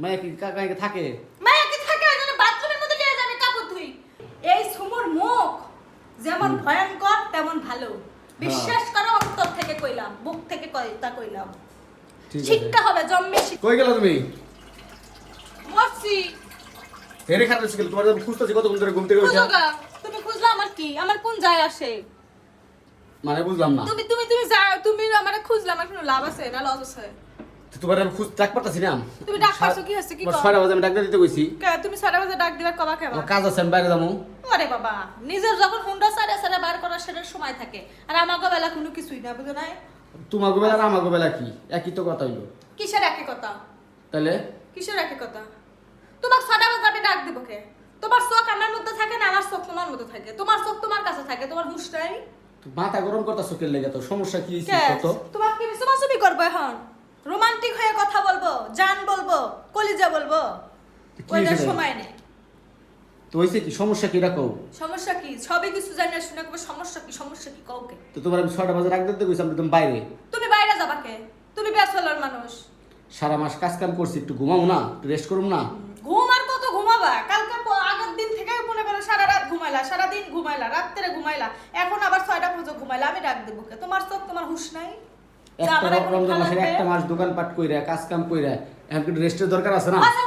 মায়া কি কাকে থাকে? মায়া কি থাকে জানে বাথরুমের মধ্যে নিয়ে যাবে কাপড় ধুই। এই সুমুর মুখ যেমন ভয়ঙ্কর তেমন ভালো। বিশ্বাস করো অন্তর থেকে কইলাম, বুক থেকে তা কইলাম। ঠিক আছে। শিক্ষা হবে জন্মে শিক্ষা। কই গেল তুমি? মরছি। হেরে খারাপ ছিল তোমার যখন খুঁজতেছি কতক্ষণ ধরে ঘুম থেকে উঠে। খুঁজোগা। তুমি খুঁজলা আমার কি? আমার কোন যায় আসে? মানে বুঝলাম না। তুমি যাও, তুমি আমারে খুঁজলা, আমার কোনো লাভ আছে না লস আছে? তোমার আমি খুঁজ ডাক পারতাছি না। তুমি ডাক পাইছো কি হচ্ছে কি কও? 6টা বাজে আমি ডাক দিতে কইছি। কে তুমি 6টা বাজে ডাক দিবা কবা কেবা? আমার কাজ আছে আমি বাইরে যাবো। আরে বাবা, নিজের যখন হুন্ডা সারে বার করার সেটার সময় থাকে। আর আমাগো বেলা কোনো কিছুই না, বুঝো নাই? তোমার বেলা আর আমার বেলা কি একই তো কথা হইলো। কিসের একই কথা? তাহলে কিসের একই কথা? তোমার 6টা বাজে আমি ডাক দিব কে? তোমার চোখ আমার মধ্যে থাকে না, আমার চোখ তোমার মধ্যে থাকে। তোমার চোখ তোমার কাছে থাকে, তোমার হুঁশ নাই। মাথা গরম করতেছো কে লেগে? তো সমস্যা কি হইছে কে? কত? তোমার কি সুমাসুমি করবো এখন? রোমান্টিক হয়ে কথা বলবো, জান বলবো, কলিজা বলবো, কি ওইটার হইছে? সময় নেই। তো হইছে কি সমস্যা কি রাখো? সমস্যা কি? সবই কিছু জানি না, শুনে কবে সমস্যা কি? সমস্যা কি কাউকে? তো তোমার আমি 6টা বাজে ডাক দিতে কইছি আমি তুমি বাইরে। তুমি বাইরে যাবা কে? তুমি ব্যাচেলর মানুষ। সারা মাস কাজ কাম করছি একটু ঘুমাবো না, একটু রেস্ট করুম না। ঘুম আর কত ঘুমাবা? কালকে আগের দিন থেকে মনে করো সারা রাত ঘুমাইলা, সারা দিন ঘুমাইলা, রাত্রে ঘুমাইলা, এখন আবার 6টা পর্যন্ত ঘুমাইলা, আমি ডাক দেবো কে? তোমার চোখ তোমার হুঁশ নাই? যে একটা আমার এখন রমজান ভালো মাসের লাগবে? একটা মাস দোকানপাট কইরা কাজ কাম কইরা এখন একটু রেস্টের দরকার আছে না? আচ্ছা,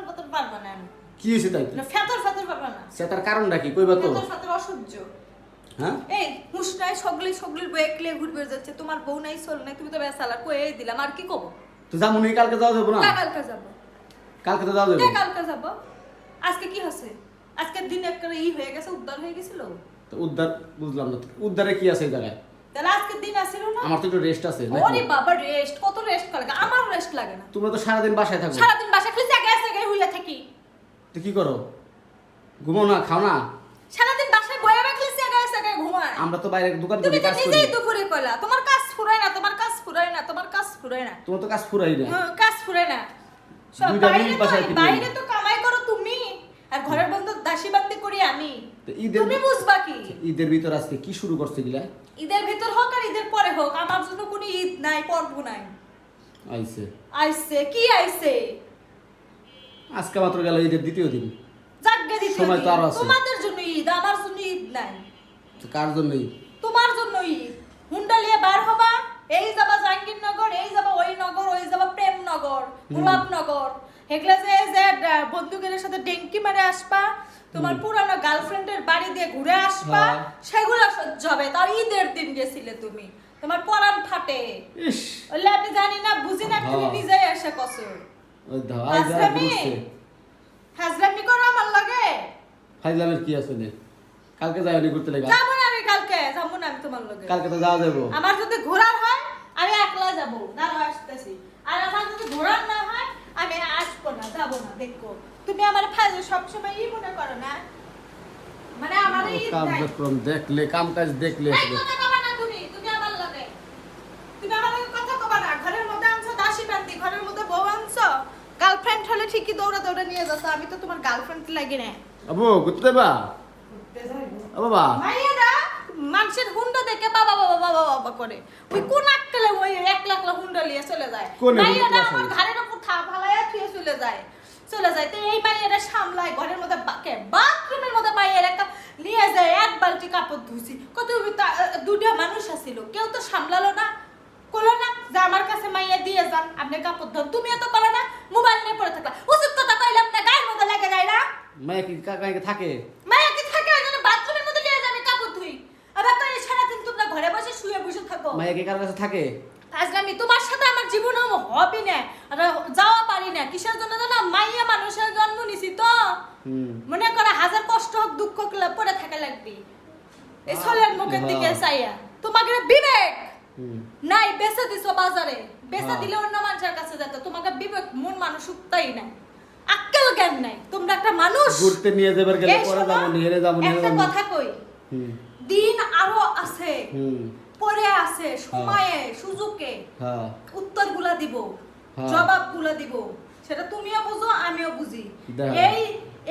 ফেতর পারবা না আমি। কি হইছে তাই? না, ফেতর পারবা না। সেটার কারণটা কি কইবা তো? ফেতর অসহ্য। হ্যাঁ? এই হুঁশ নাই, সগলির বয়েকলে ঘুরবে যাচ্ছে, তোমার বউ নাই, চল নাই, তুমি তো বেসালা কয়ে দিলাম, আর কি কব? তো যামুনি কালকে যাওয়া যাবো না? কালকে যাবো। কালকে তো যাওয়া যাবে। কালকে যাবো। আজকে কি হচ্ছে? আজকের দিন একটা হয়ে গেছে, উদ্ধার হয়ে গেছিল। তো উদ্ধার বুঝলাম না। উদ্ধারে কি আছে এই জায়গায়? তাহলে আজকের দিন আসিল না? আমার তো একটু রেস্ট আছে ওরে নাকি? বাবা, রেস্ট কত রেস্ট করে? আমার রেস্ট লাগে না। তোমরা তো সারাদিন বাসায় থাকো। সারাদিন বাসা খালি জায়গায় হইয়া থাকি। তো কি করো? ঘুমাও না, খাও না? সারাদিন বাসায় বয়ে রাখলে জায়গায় ঘুমায়। আমরা তো বাইরে দোকান তুমি করি, তো কাজ করি। নিজেই দুপুরে কইলা তোমার কাজ ফুরায় না, তোমার কাজ ফুরায় না, তোমার কাজ ফুরায় না। তোমার তো কাজ ফুরাই না। হ্যাঁ, কাজ ফুরায় না। সব দুইটা বাইরে মিনিট তো বাসায় ফিরি। বাইরে তো কামাই করো তুমি, আর ঘরের বন্ধু দাসী বান্দি করি আমি। তো ঈদের তুমি বুঝবা কি? ঈদের ভিতর আজকে কি শুরু করছে গিলা? ঈদের ভিতর হোক আর ঈদের পরে হোক, আমার জন্য কোনো ঈদ নাই, পর্ব নাই। আইছে আইছে কি আইছে? আজকে মাত্র গেল ঈদের দ্বিতীয় দিন। জাগগে দিতে সময় তো আরো আছে। তোমাদের জন্য ঈদ, আমার জন্য ঈদ নাই। তো কার জন্যই? তোমার জন্য ঈদ। হুন্ডা লিয়ে বার হবা, এই যাবা জাহাঙ্গীরনগর, এই যাবা ওই নগর, ওই যাবা প্রেমনগর, গোলাপনগর, হেগলা যে বন্ধুদের সাথে ডেঙ্কি মারে আসবা, তোমার পুরানো গার্লফ্রেন্ডের বাড়ি দিয়ে ঘুরে আসবা, হ্যাঁ। সেগুলো সহ্য হবে। তাও ঈদের দিন গেছিলে তুমি, তোমার পরাণ ফাটে। ইস, ওলে আমি জানি না, বুঝি না, তুমি হ্যাঁ। নিজেই এসে কসো ওই দাও আই যা হাজরামি, বুঝছে। হাজরামি করো আমার লাগে। ফাইজলামের কি আছে নে? কালকে যাইনি ঘুরতে লাগা। যাবো না আমি কালকে, যাবো না আমি তোমার লগে। কালকে তো যাওয়া যাবো। আমার যদি ঘোরার হয় আমি একলা যাবো, দাঁড়া আসতেছি। আর আমার যদি ঘোরার না হয় আমি আসবো না, যাবো না। দেখো তুমি আমার ফাইজে সবসময় ই মনে করো না, মানে আমার ঈদ নাই। কার্যক্রম দেখলে, কাম কাজ দেখলে এই আসবে। কথা কবা না তুমি, তুমি আমার লগে, তুমি আমার লগে কথা কবা না। ঘরের মধ্যে আনছো দাসী বান্দি, ঘরের মধ্যে বউ আনছো। গার্লফ্রেন্ড হলে ঠিকই দৌড়া নিয়ে যাচ্ছ, আমি তো তোমার গার্লফ্রেন্ড লাগি না। আবু ঘুরতে যাবা? ও বাবা, মাইয়ারা মানুষের হুন্ডা দেখে বাবা করে, ওই কোন আক্কেলে ওই 1 লাখ হুন্ডা নিয়ে চলে যায়। কোন মাইয়ারা হুন্ডা আমার আছে? ঘরের উপর ফালাইয়া থুয়ে চলে যায়। তো এই মাইয়ারা সামলায় ঘরের মধ্যে বাথরুমের মধ্যে মাইয়ারা নিয়ে যায় 1 বালতি কাপড় ধুইছি। কত দুটা মানুষ আছিল, কেউ তো সামলালো না, কইলো না যে আমার কাছে মাইয়া দিয়ে যান, আপনি কাপড় ধন। তুমিও তো করো না, মোবাইল নিয়ে পড়ে থাকলা। উচিত কথা কইলাম না, গায়ের মধ্যে লেগে যায় না? মায়া কি কাকে থাকে? মায়া কি থাকে জানে বাথরুমের মধ্যে নিয়ে যাবে কাপড় ধুই, আবার তো এই সারাদিন তোমরা ঘরে বসে শুয়ে বসে থাকো। মায়া কি কার কাছে থাকে? আজকে আমি তোমার সাথে আমার জীবনে হবে না, আর যাওয়া পারি না। কিসের জন্য জানো? মাইয়া মানুষের জন্ম নিছি তো, মনে করে হাজার কষ্ট হোক দুঃখ পড়ে থাকা লাগবে এই ছেলের মুখের দিকে চাইয়া। তোমাকে বিবেক নাই, বেচে দিছো বাজারে, বেচে দিলে অন্য মানুষের কাছে যেত। তোমাকে বিবেক মন মানুষ উঠতাই নাই, আক্কেল জ্ঞান নাই। তোমরা একটা মানুষ ঘুরতে নিয়ে যাবার গেলে এই পরে শোনো, যাবো নিয়ে যাবো নিয়ে একটা যাবো। কথা কই, দিন আরো আছে, পরে আছে, সময়ে সুযোগে হ্যাঁ উত্তরগুলা দিব, হ্যাঁ। জবাবগুলা দিব, সেটা তুমিও বুঝো আমিও বুঝি। দেখো।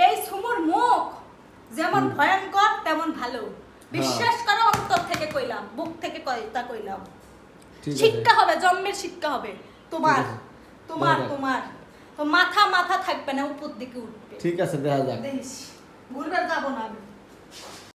এই সুমুর মুখ যেমন ভয়ঙ্কর তেমন ভালো। বিশ্বাস করো অন্তর থেকে কইলাম, বুক থেকে তা কইলাম। ঠিক আছে। শিক্ষা হবে, জন্মের শিক্ষা হবে তোমার। ঠিক আছে। তোমার দেখা যাক। তোমার তো মাথা মাথা থাকবে না উপর দিকে উঠবে ঠিক আছে দেখা যাক দেখিস ঘুরবার যাবো না আমি